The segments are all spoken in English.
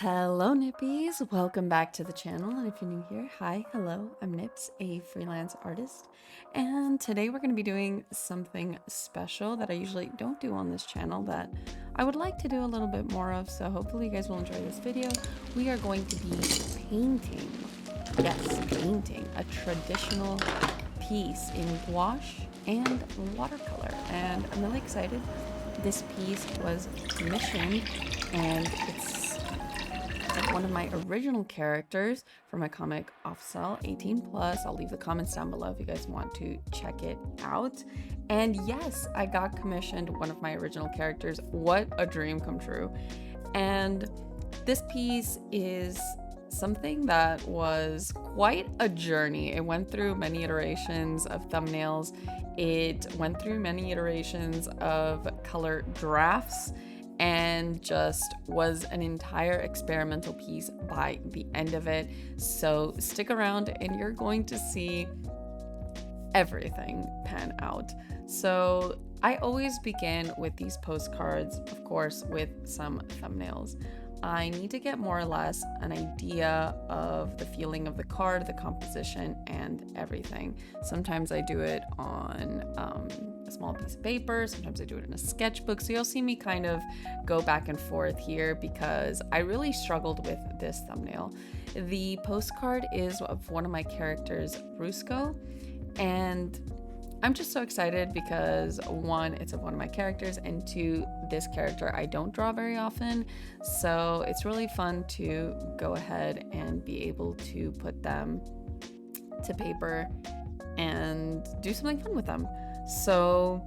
Hello Nippies, welcome back to the channel, and if you're new here, hi, hello, I'm Nips, a freelance artist, and today we're going to be doing something special that I usually don't do on this channel that I would like to do a little bit more of, so hopefully you guys will enjoy this video. We are going to be painting, yes, painting a traditional piece in gouache and watercolor, and I'm really excited. This piece was commissioned, and it's one of my original characters from my comic OFFcell 18 plus. I'll leave the comments down below if you guys want to check it out. And yes, I got commissioned one of my original characters. What a dream come true. And this piece is something that was quite a journey. It went through many iterations of thumbnails. It went through many iterations of color drafts, and just was an entire experimental piece by the end of it. So stick around and you're going to see everything pan out. So I always begin with these postcards, of course, with some thumbnails. I need to get more or less an idea of the feeling of the card, the composition, and everything. Sometimes I do it on a small piece of paper, sometimes I do it in a sketchbook, so you'll see me kind of go back and forth here because I really struggled with this thumbnail. The postcard is of one of my characters, Rusco, and I'm just so excited because one, it's of one of my characters, and two, this character I don't draw very often, so it's really fun to go ahead and be able to put them to paper and do something fun with them. So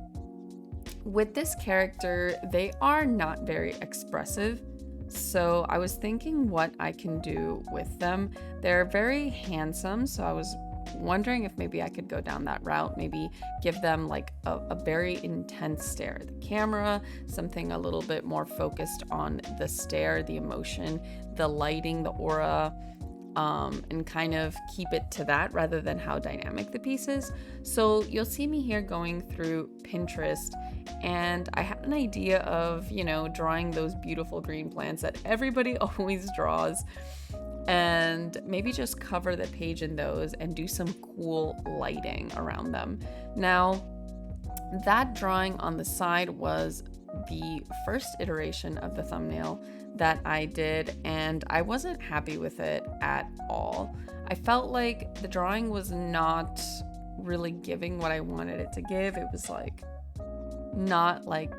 with this character, they are not very expressive, so I was thinking what I can do with them. They're very handsome, so I was wondering if maybe I could go down that route, maybe give them like a very intense stare at the camera, something a little bit more focused on the stare, the emotion, the lighting, the aura, and kind of keep it to that rather than how dynamic the piece is. So you'll see me here going through Pinterest, and I had an idea of, drawing those beautiful green plants that everybody always draws, and maybe just cover the page in those and do some cool lighting around them. Now, that drawing on the side was the first iteration of the thumbnail that I did, and I wasn't happy with it at all. I felt like the drawing was not really giving what I wanted it to give. It was like not like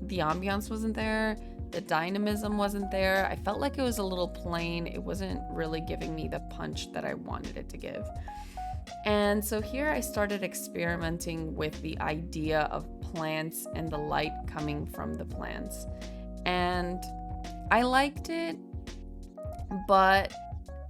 the ambiance wasn't there. The dynamism wasn't there. I felt like it was a little plain. It wasn't really giving me the punch that I wanted it to give. And so here I started experimenting with the idea of plants and the light coming from the plants. And I liked it, but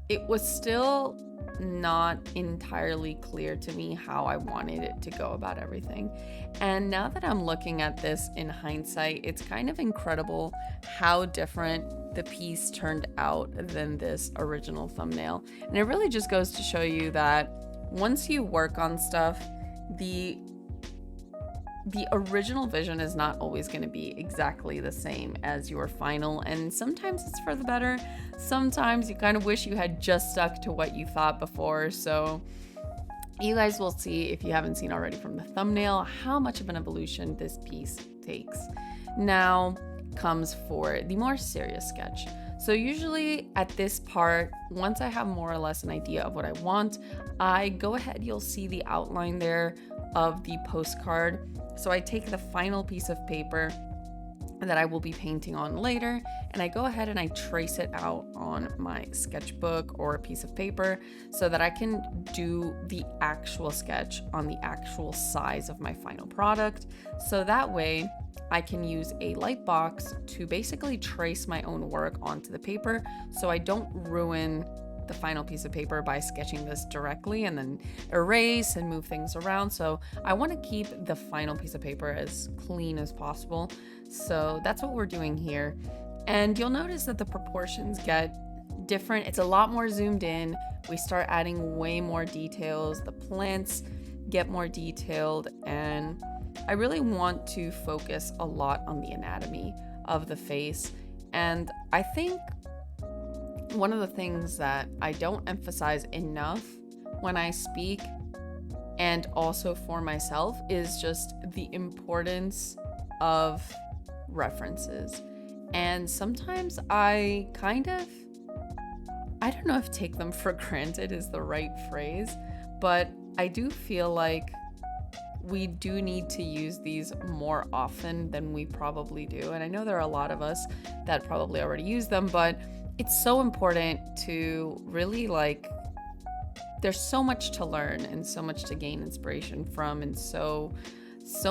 it was still not entirely clear to me how I wanted it to go about everything. And now that I'm looking at this in hindsight, it's kind of incredible how different the piece turned out than this original thumbnail. And it really just goes to show you that once you work on stuff, the original vision is not always going to be exactly the same as your final, and sometimes it's for the better. Sometimes you kind of wish you had just stuck to what you thought before. So you guys will see, if you haven't seen already from the thumbnail, how much of an evolution this piece takes. Now comes for the more serious sketch. So usually at this part, once I have more or less an idea of what I want, I go ahead, you'll see the outline there of the postcard. So I take the final piece of paper that I will be painting on later, and I go ahead and I trace it out on my sketchbook or a piece of paper so that I can do the actual sketch on the actual size of my final product. So that way I can use a lightbox to basically trace my own work onto the paper so I don't ruin the final piece of paper by sketching this directly and then erase and move things around. So I want to keep the final piece of paper as clean as possible. So that's what we're doing here. And you'll notice that the proportions get different. It's a lot more zoomed in. We start adding way more details. The plants get more detailed, and I really want to focus a lot on the anatomy of the face. And I think one of the things that I don't emphasize enough when I speak and also for myself is just the importance of references. And sometimes I don't know if take them for granted is the right phrase, but I do feel like we do need to use these more often than we probably do. And I know there are a lot of us that probably already use them, but it's so important to really there's so much to learn and so much to gain inspiration from, and so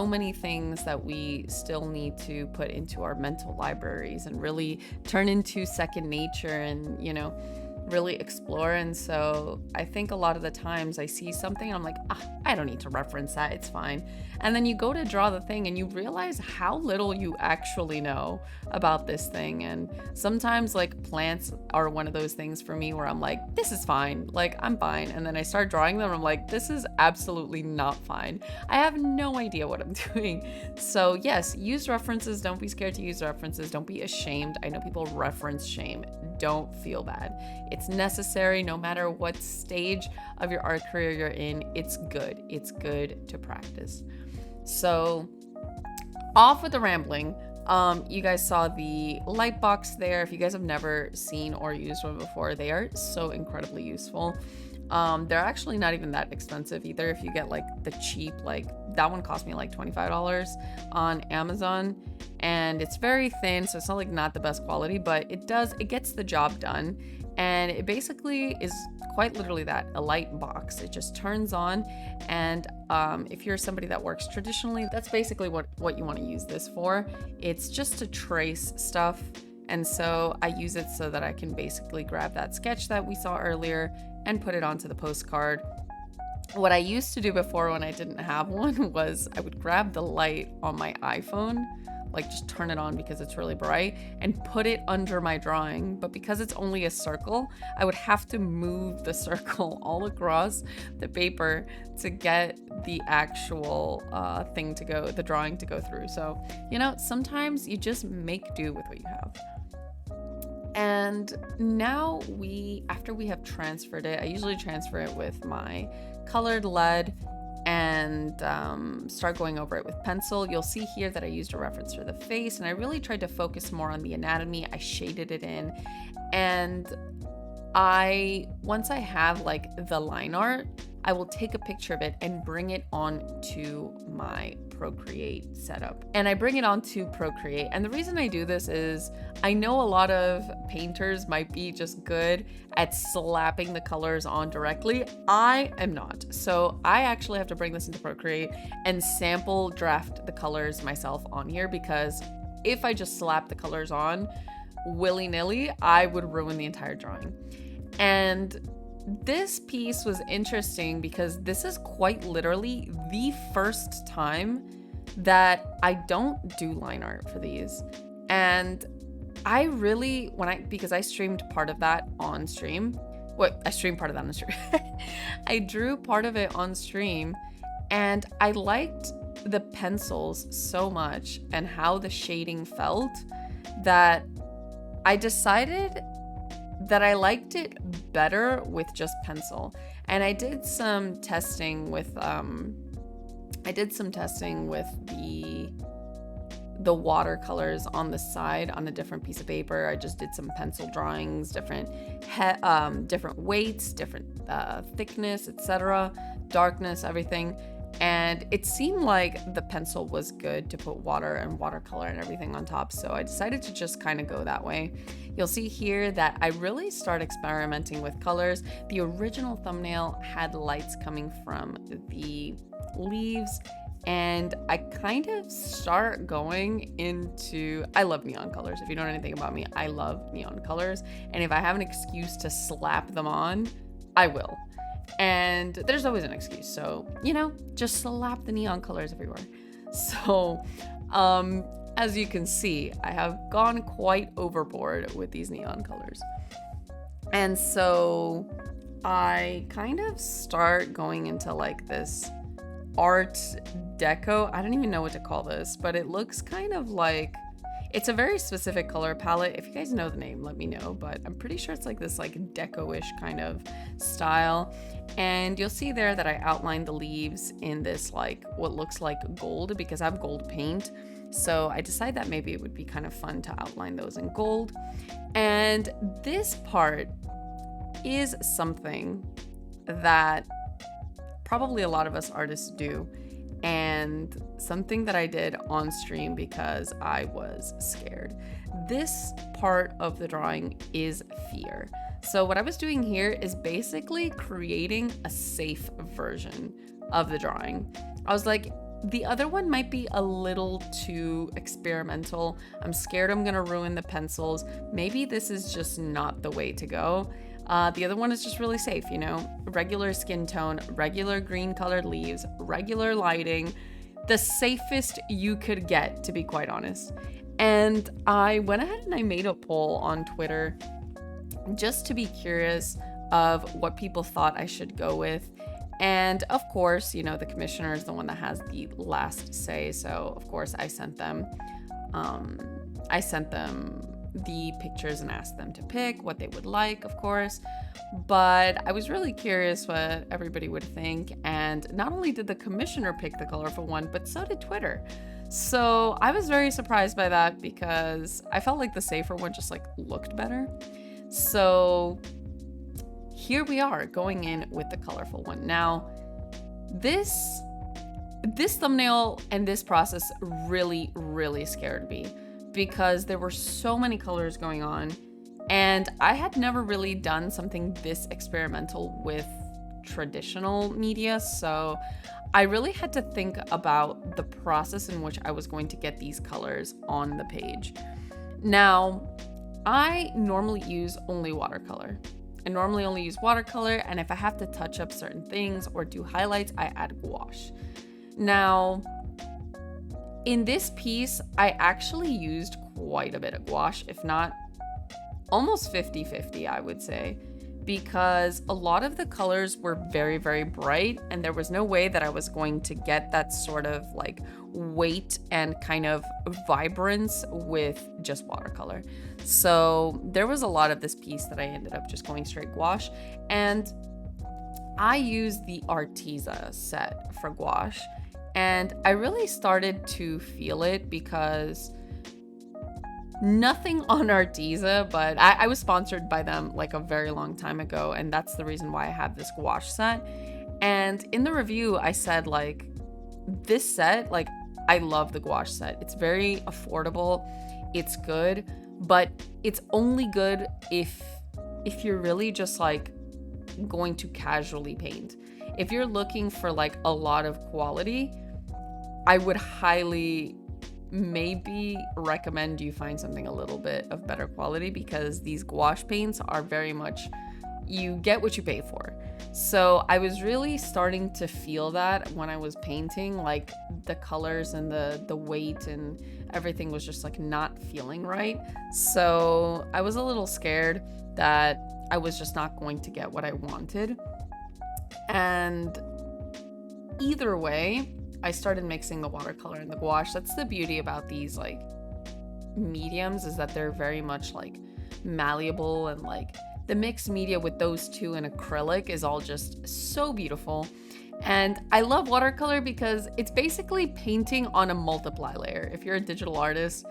many things that we still need to put into our mental libraries and really turn into second nature and, really explore. And so I think a lot of the times I see something and I'm like, I don't need to reference that, it's fine. And then you go to draw the thing and you realize how little you actually know about this thing. And sometimes plants are one of those things for me where I'm like, this is fine, I'm fine. And then I start drawing them and I'm like, this is absolutely not fine. I have no idea what I'm doing. So yes, use references. Don't be scared to use references. Don't be ashamed. I know people reference shame. Don't feel bad. It's necessary no matter what stage of your art career you're in. It's good. It's good to practice. So off with the rambling. You guys saw the lightbox there. If you guys have never seen or used one before, they are so incredibly useful. They're actually not even that expensive either. If you get the cheap, that one cost me $25 on Amazon, and it's very thin, so it's not the best quality, but it gets the job done. And it basically is quite literally that, a light box. It just turns on, and if you're somebody that works traditionally, that's basically what you want to use this for. It's just to trace stuff, and so I use it so that I can basically grab that sketch that we saw earlier and put it onto the postcard. What I used to do before when I didn't have one was I would grab the light on my iPhone, just turn it on because it's really bright, and put it under my drawing. But because it's only a circle, I would have to move the circle all across the paper to get the actual the drawing to go through. So, sometimes you just make do with what you have. And now after we have transferred it, I usually transfer it with my colored lead and start going over it with pencil. You'll see here that I used a reference for the face, and I really tried to focus more on the anatomy. I shaded it in, and once I have the line art, I will take a picture of it and bring it onto my Procreate setup. And I bring it onto Procreate. And the reason I do this is I know a lot of painters might be just good at slapping the colors on directly. I am not. So I actually have to bring this into Procreate and sample draft the colors myself on here, because if I just slap the colors on willy-nilly, I would ruin the entire drawing. And this piece was interesting because this is quite literally the first time that I don't do line art for these. And I really, because I streamed part of that on stream. I streamed part of that on stream. I drew part of it on stream, and I liked the pencils so much and how the shading felt that I decided that I liked it better with just pencil. And I did some testing with the watercolors on the side on a different piece of paper. I just did some pencil drawings, different weights, different thickness, etc., darkness, everything. And it seemed like the pencil was good to put water and watercolor and everything on top. So I decided to just kind of go that way. You'll see here that I really start experimenting with colors. The original thumbnail had lights coming from the leaves, and I kind of start going into, I love neon colors. If you know anything about me, I love neon colors. And if I have an excuse to slap them on, I will. And there's always an excuse, so just slap the neon colors everywhere. So as you can see, I have gone quite overboard with these neon colors, and so I kind of start going into this art deco. I don't even know what to call this, but it looks kind of It's a very specific color palette. If you guys know the name, let me know, but I'm pretty sure it's like this like deco-ish kind of style. And you'll see there that I outlined the leaves in this like what looks like gold because I have gold paint. So I decided that maybe it would be kind of fun to outline those in gold. And this part is something that probably a lot of us artists do, and something that I did on stream because I was scared. This part of the drawing is fear. So what I was doing here is basically creating a safe version of the drawing. I was like, the other one might be a little too experimental. I'm scared I'm gonna ruin the pencils. Maybe this is just not the way to go. The other one is just really safe, you know, regular skin tone, regular green colored leaves, regular lighting, the safest you could get, to be quite honest. And I went ahead and I made a poll on Twitter just to be curious of what people thought I should go with. And of course, you know, the commissioner is the one that has the last say. So of course I sent them the pictures and asked them to pick what they would like, of course. But I was really curious what everybody would think. And not only did the commissioner pick the colorful one, but so did Twitter. So I was very surprised by that because I felt like the safer one just like looked better. So here we are going in with the colorful one. Now, this thumbnail and this process really, really scared me because there were so many colors going on, and I had never really done something this experimental with traditional media. So I really had to think about the process in which I was going to get these colors on the page. Now, I normally use only watercolor. And if I have to touch up certain things or do highlights, I add gouache. Now, in this piece, I actually used quite a bit of gouache, if not almost 50-50, I would say, because a lot of the colors were very, very bright, and there was no way that I was going to get that sort of like weight and kind of vibrance with just watercolor. So there was a lot of this piece that I ended up just going straight gouache, and I used the Arteza set for gouache, and I really started to feel it because nothing on Arteza, but I was sponsored by them like a very long time ago, and that's the reason why I have this gouache set. And in the review, I said like, this set, like, I love the gouache set. It's very affordable, it's good, but it's only good if you're really just like going to casually paint. If you're looking for like a lot of quality, I would highly maybe recommend you find something a little bit of better quality, because these gouache paints are very much, you get what you pay for. So I was really starting to feel that when I was painting, like the colors and the weight and everything was just like not feeling right. So I was a little scared that I was just not going to get what I wanted. And either way, I started mixing the watercolor and the gouache. That's the beauty about these like mediums, is that they're very much like malleable, and like the mixed media with those two and acrylic is all just so beautiful. And I love watercolor because it's basically painting on a multiply layer. If you're a digital artist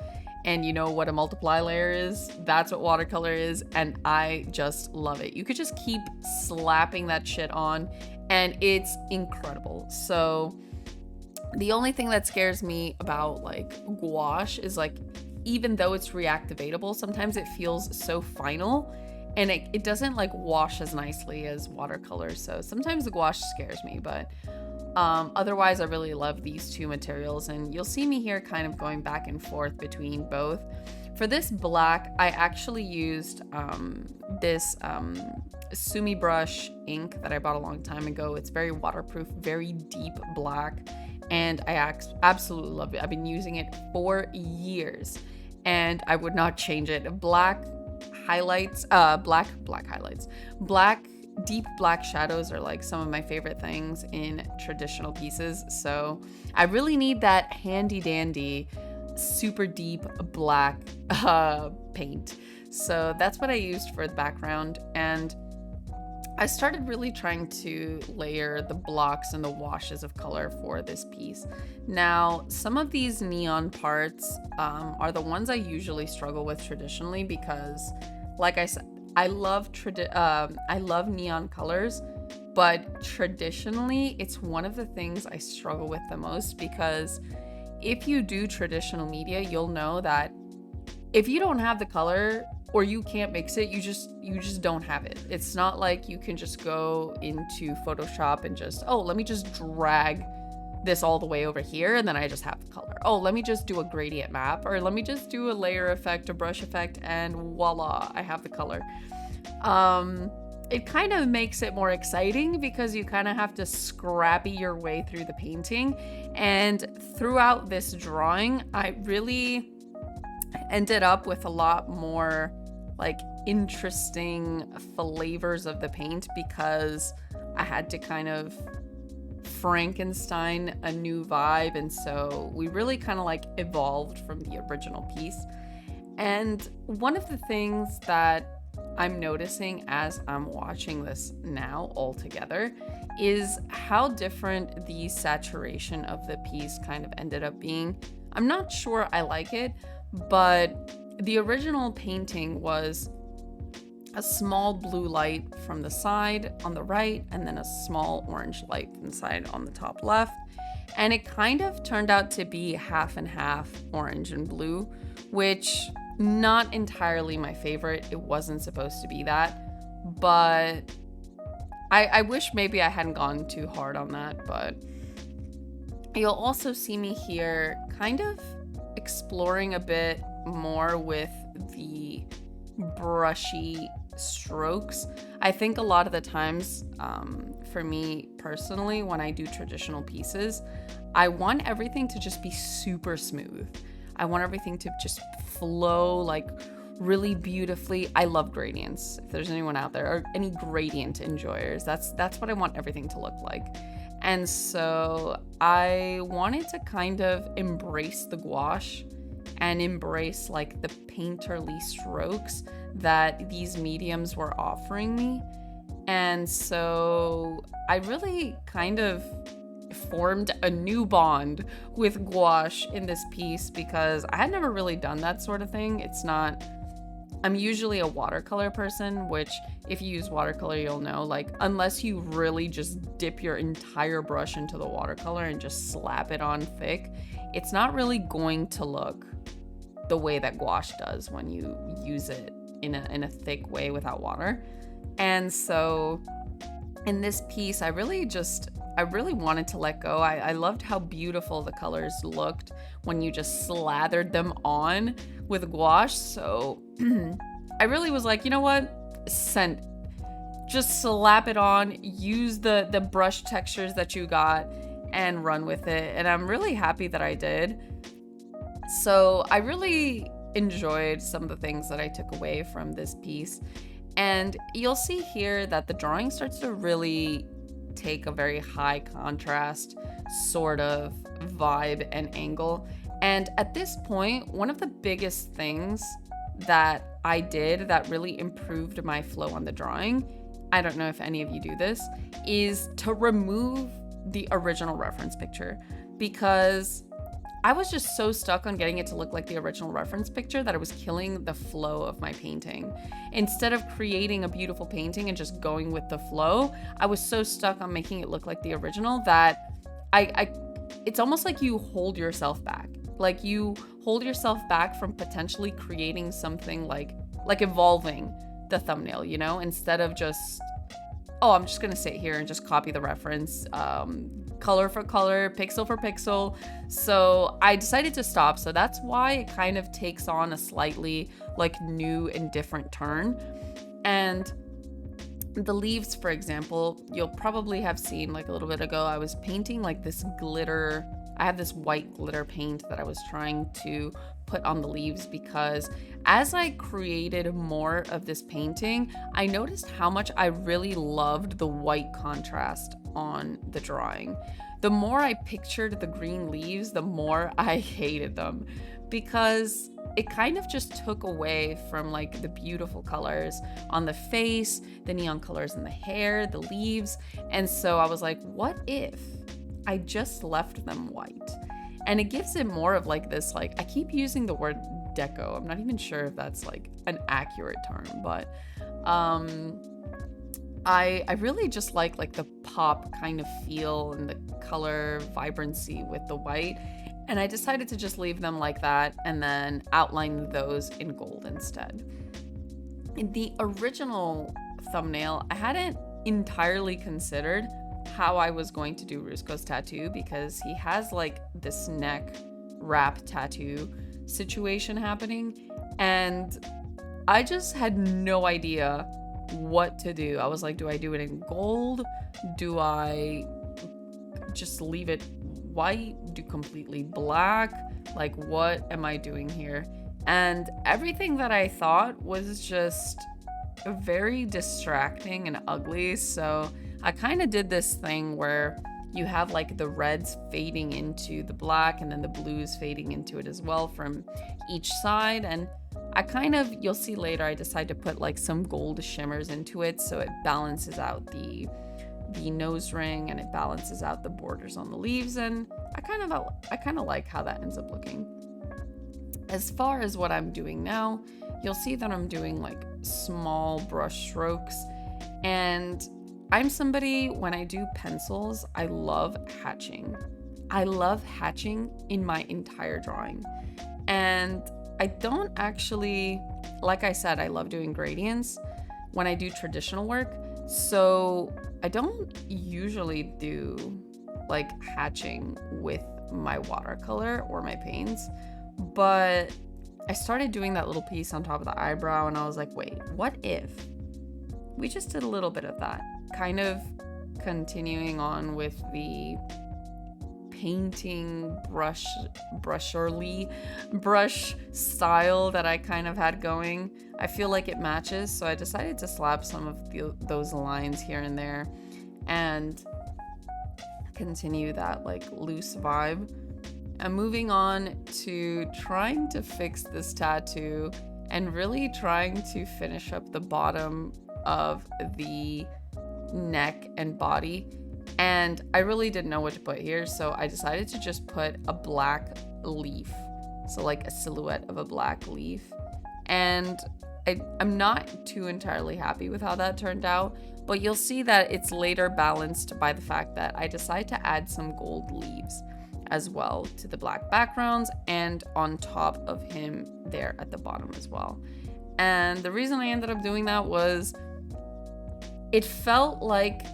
and you know what a multiply layer is, that's what watercolor is, and I just love it. You could just keep slapping that shit on and it's incredible. So the only thing that scares me about like gouache is like, even though it's reactivatable, sometimes it feels so final and it doesn't like wash as nicely as watercolor. So sometimes the gouache scares me, but otherwise I really love these two materials, and you'll see me here kind of going back and forth between both. For this black, I actually used this Sumi brush ink that I bought a long time ago. It's very waterproof, very deep black, and I absolutely love it. I've been using it for years and I would not change it. Black highlights, black highlights, deep black shadows are like some of my favorite things in traditional pieces. So I really need that handy dandy super deep black paint. So that's what I used for the background, and I started really trying to layer the blocks and the washes of color for this piece. Now, some of these neon parts are the ones I usually struggle with traditionally because, like I said, I love neon colors, but traditionally, it's one of the things I struggle with the most because if you do traditional media, you'll know that if you don't have the color or you can't mix it, you just don't have it. It's not like you can just go into Photoshop and just, oh, let me just drag this all the way over here and then I just have the color. Oh, let me just do a gradient map, or let me just do a layer effect, a brush effect, and voila, I have the color. It kind of makes it more exciting because you kind of have to scrappy your way through the painting. And throughout this drawing, I really ended up with a lot more like interesting flavors of the paint because I had to kind of Frankenstein a new vibe, and so we really kind of like evolved from the original piece. And one of the things that I'm noticing as I'm watching this now all together is how different the saturation of the piece kind of ended up being. I'm not sure I like it, but the original painting was a small blue light from the side on the right, and then a small orange light inside on the top left. And it kind of turned out to be half and half orange and blue, which not entirely my favorite. It wasn't supposed to be that, but I wish maybe I hadn't gone too hard on that. But you'll also see me here kind of exploring a bit more with the brushy strokes. I think a lot of the times, for me personally, when I do traditional pieces, I want everything to just be super smooth. I want everything to just flow like really beautifully. I love gradients. If there's anyone out there or any gradient enjoyers, that's what I want everything to look like. And so I wanted to kind of embrace the gouache and embrace like the painterly strokes that these mediums were offering me. And so I really kind of formed a new bond with gouache in this piece because I had never really done that sort of thing. I'm usually a watercolor person, which if you use watercolor, you'll know, like, unless you really just dip your entire brush into the watercolor and just slap it on thick, it's not really going to look the way that gouache does when you use it in a thick way without water. And so in this piece, I really wanted to let go. I loved how beautiful the colors looked when you just slathered them on with gouache. So I really was like, you know what? Just slap it on, use the brush textures that you got and run with it. And I'm really happy that I did. So I really enjoyed some of the things that I took away from this piece. And you'll see here that the drawing starts to really take a very high contrast sort of vibe and angle. And at this point, one of the biggest things that I did that really improved my flow on the drawing, I don't know if any of you do this, is to remove the original reference picture, because I was just so stuck on getting it to look like the original reference picture that it was killing the flow of my painting. Instead of creating a beautiful painting and just going with the flow, I was so stuck on making it look like the original that it's almost like you hold yourself back. Like you hold yourself back from potentially creating something like evolving the thumbnail, you know, instead of just, oh, I'm just gonna sit here and just copy the reference, color for color, pixel for pixel. So I decided to stop. So that's why it kind of takes on a slightly like new and different turn. And the leaves, for example, you'll probably have seen like a little bit ago, I was painting like this glitter. I have this white glitter paint that I was trying to put on the leaves, because as I created more of this painting, I noticed how much I really loved the white contrast on the drawing. The more I pictured the green leaves, the more I hated them, because it kind of just took away from like the beautiful colors on the face, the neon colors in the hair, the leaves. And so I was like, what if I just left them white? And it gives it more of like this, like, I keep using the word deco. I'm not even sure if that's like an accurate term, but I really just like the pop kind of feel and the color vibrancy with the white. And I decided to just leave them like that and then outline those in gold instead. In the original thumbnail, I hadn't entirely considered how I was going to do Rusco's tattoo, because he has like this neck wrap tattoo situation happening, and I just had no idea what to do. I was like, do I do it in gold? Do I just leave it white? Do completely black? Like, what am I doing here? And everything that I thought was just very distracting and ugly. So I kind of did this thing where you have like the reds fading into the black and then the blues fading into it as well from each side. And I kind of, you'll see later, I decided to put like some gold shimmers into it so it balances out the nose ring and it balances out the borders on the leaves. And I kind of like how that ends up looking. As far as what I'm doing now, you'll see that I'm doing like small brush strokes, and I'm somebody, when I do pencils, I love hatching. I love hatching in my entire drawing. And I don't actually, like I said, I love doing gradients when I do traditional work. So I don't usually do like hatching with my watercolor or my paints, but I started doing that little piece on top of the eyebrow, and I was like, wait, what if we just did a little bit of that? Kind of continuing on with the painting brush style that I kind of had going. I feel like it matches, so I decided to slap some of those lines here and there and continue that like loose vibe. I'm moving on to trying to fix this tattoo and really trying to finish up the bottom of the neck and body, and I really didn't know what to put here, so I decided to just put a black leaf, so like a silhouette of a black leaf. And I'm not too entirely happy with how that turned out, but you'll see that it's later balanced by the fact that I decided to add some gold leaves as well to the black backgrounds and on top of him there at the bottom as well. And the reason I ended up doing that was it felt like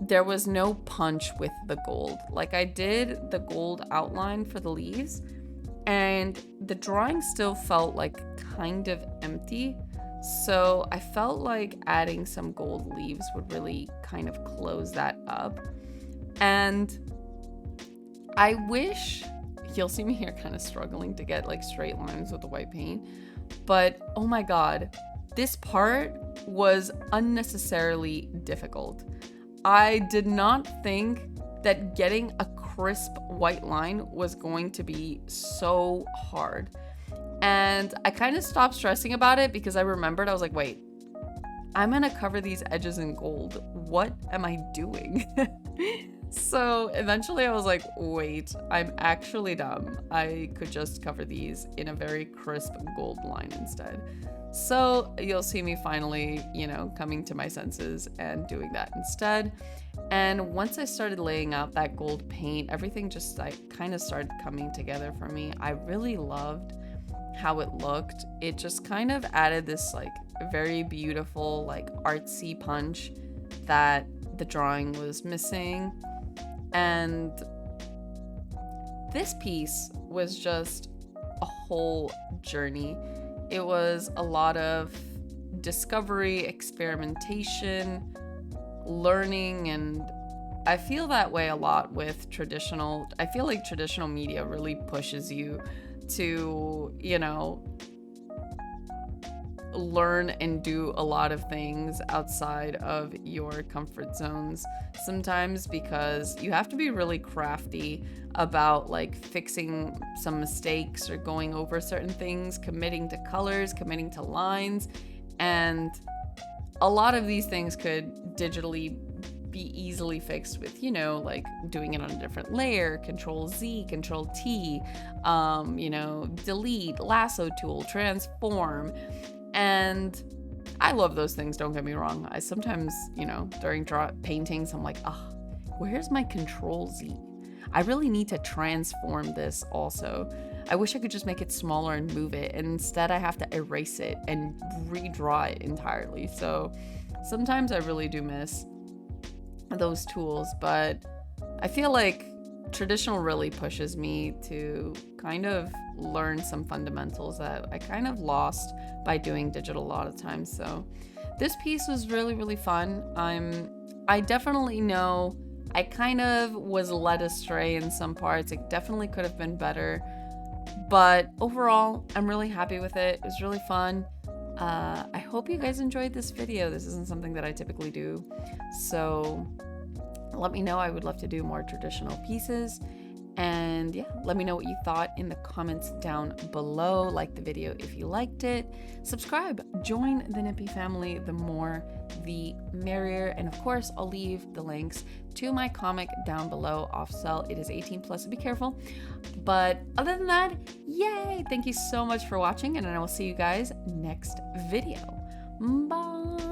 there was no punch with the gold. Like, I did the gold outline for the leaves and the drawing still felt like kind of empty. So I felt like adding some gold leaves would really kind of close that up. And I wish, you'll see me here kind of struggling to get like straight lines with the white paint, but oh my God, this part was unnecessarily difficult. I did not think that getting a crisp white line was going to be so hard. And I kind of stopped stressing about it because I remembered, I was like, wait, I'm gonna cover these edges in gold. What am I doing? So eventually I was like, wait, I'm actually dumb. I could just cover these in a very crisp gold line instead. So you'll see me finally, coming to my senses and doing that instead. And once I started laying out that gold paint, everything just like kind of started coming together for me. I really loved how it looked. It just kind of added this like very beautiful, like artsy punch that the drawing was missing. And this piece was just a whole journey. It was a lot of discovery, experimentation, learning, and I feel that way a lot with I feel like traditional media really pushes you to, learn and do a lot of things outside of your comfort zones sometimes, because you have to be really crafty about like fixing some mistakes or going over certain things, committing to colors, committing to lines. And a lot of these things could digitally be easily fixed with, you know, like doing it on a different layer, Control Z, Control T, you know, delete, lasso tool, transform. And I love those things, don't get me wrong. I sometimes, you know, during paintings, I'm like, oh, where's my Control Z? I really need to transform this also. I wish I could just make it smaller and move it, and instead I have to erase it and redraw it entirely. So sometimes I really do miss those tools, but I feel like traditional really pushes me to kind of learn some fundamentals that I kind of lost by doing digital a lot of times. So this piece was really, really fun. I definitely know I kind of was led astray in some parts. It definitely could have been better, but overall, I'm really happy with it. It was really fun. I hope you guys enjoyed this video. This isn't something that I typically do, so let me know. I would love to do more traditional pieces. And yeah, let me know what you thought in the comments down below. Like the video if you liked it. Subscribe, join the Nippy family. The more, the merrier. And of course, I'll leave the links to my comic down below, OFFcell. It is 18+, so be careful. But other than that, yay! Thank you so much for watching, and I will see you guys next video. Bye!